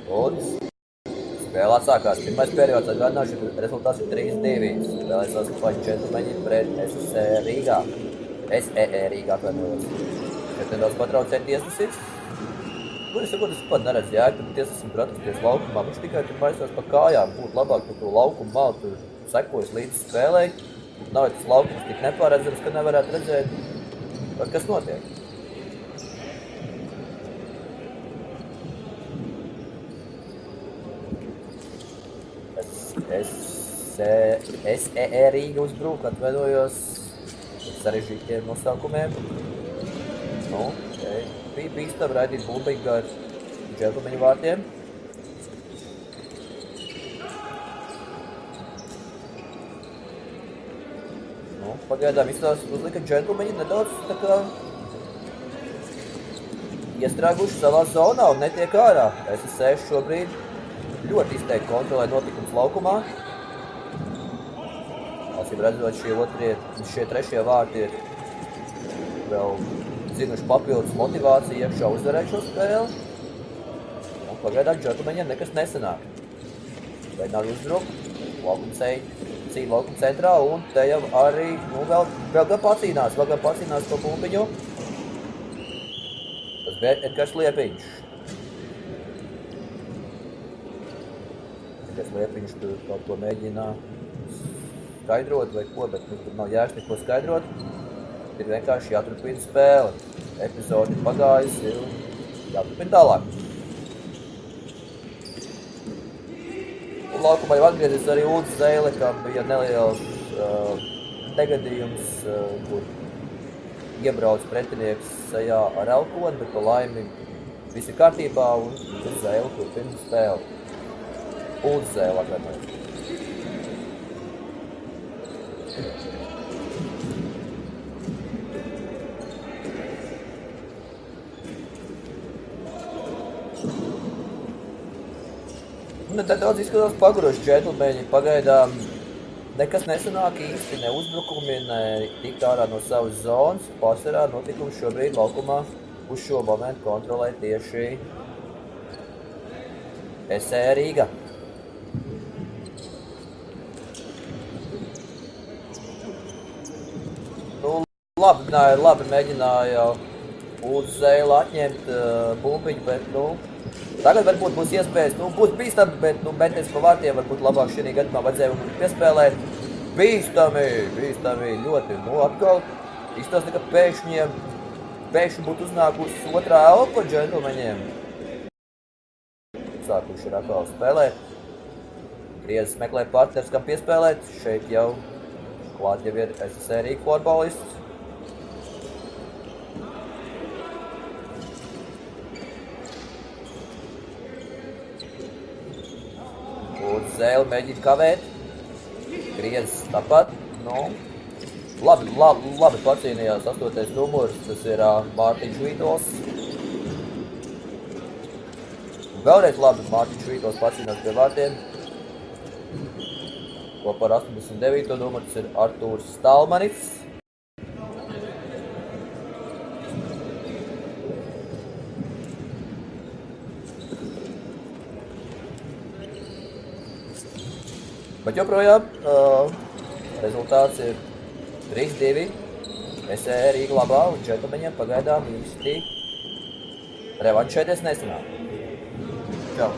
Un spēlē sākās. Pirmais periods atgādināšu, ka rezultāts ir 3-2. Spēlē saskapaņi džentlmeņi pret SSE Rīgā. SEE Rīgā atvainojos. Šeit nedaudz patraucēja tiesnesis. Es saku, tas pat neredz jēgu, tad tiesnesim protesties laukumā. Viņš tikai tur maisās pa kājām. Būtu labāk par to laukumu malu tur sekojas līdz spēlei. Nav tas laukums tik nepārredzams, ka nevarētu redzēt, kas notiek. SEE Rīga uzbrūk, atvainojos sarežģītiem nosaukumiem. Nu, bija bīstam raidīt bumbīgi ar džentlmeņu vārtiem. Nu, pagaidām uzlika džentlmeņi nedaudz tā kā iestrāguši savā zonā un netiek ārā. SSE šobrīd ļoti izteikti kontrolē notikums laukumā. Acīm redzot, šie trešie vārti ir vēl zinuši papildus motivāciju iekšā uzvarēt šo spēli. Un pagaidām džentlmeņiem nekas nesanāk. Mēģināt uzbrukt, cīņa laukuma centrā, un te jau arī vēl gan pacīnās to bumbiņu. Tas bija Edgars Liepiņš. Edgars Liepiņš tur kaut ko mēģina skaidrot vai ko, bet tur nav jēgas neko skaidrot. Ir vienkārši jāturpina spēle. Epizodi pagājusi un jāturpina tālāk. Un laukumā jau atgriezies arī Ulds Zeile, kam bija neliels negadījums, kur iebrauc pretinieks sejā ar elkoni, bet pa laimi viss ir kārtībā un Zeile turpina spēli. Ulds Zeile atvainojas. Nedaudz izskatās paguruši džentlmeņi. Pagaidām nekas nesanāk īsti, ne uzbrukumi, ne tikt ārā no savas zonas. Pārsvarā notikums šobrīd laukumā uz šo momentu kontrolē tieši SE Rīga. Nu, labi mēģināja Ulds Zeile atņemt bumbiņu, bet, tagad varbūt būs iespējas, būs bīstami, bet meties pa vārtiem varbūt labāk šī gadījumā vajadzēja piespēlēt. Bīstami ļoti, atkal izstāsta, ka pēkšņi būtu uznākusi otrā elpa džentlmeņiem. Sākuši ir atkal spēlēt. Griezes meklē partners, kam piespēlēt. Šeit jau klāt jau ir SSE Rīga florbolists. Zeile mēģina kavēt, griezes tāpat, labi pacīnījās 8. numurs, tas ir Mārtiņš Vītols. Vēlreiz labi Mārtiņš Vītols pacīnās pie vārtiem. Kopā ar 89. numuru tas ir Artūrs Stalmanis. Bet joprojām rezultāts ir 3-2. SE Rīga labā un džentlmeņiem pagaidām īsti revanšēties nesanāk. Čau!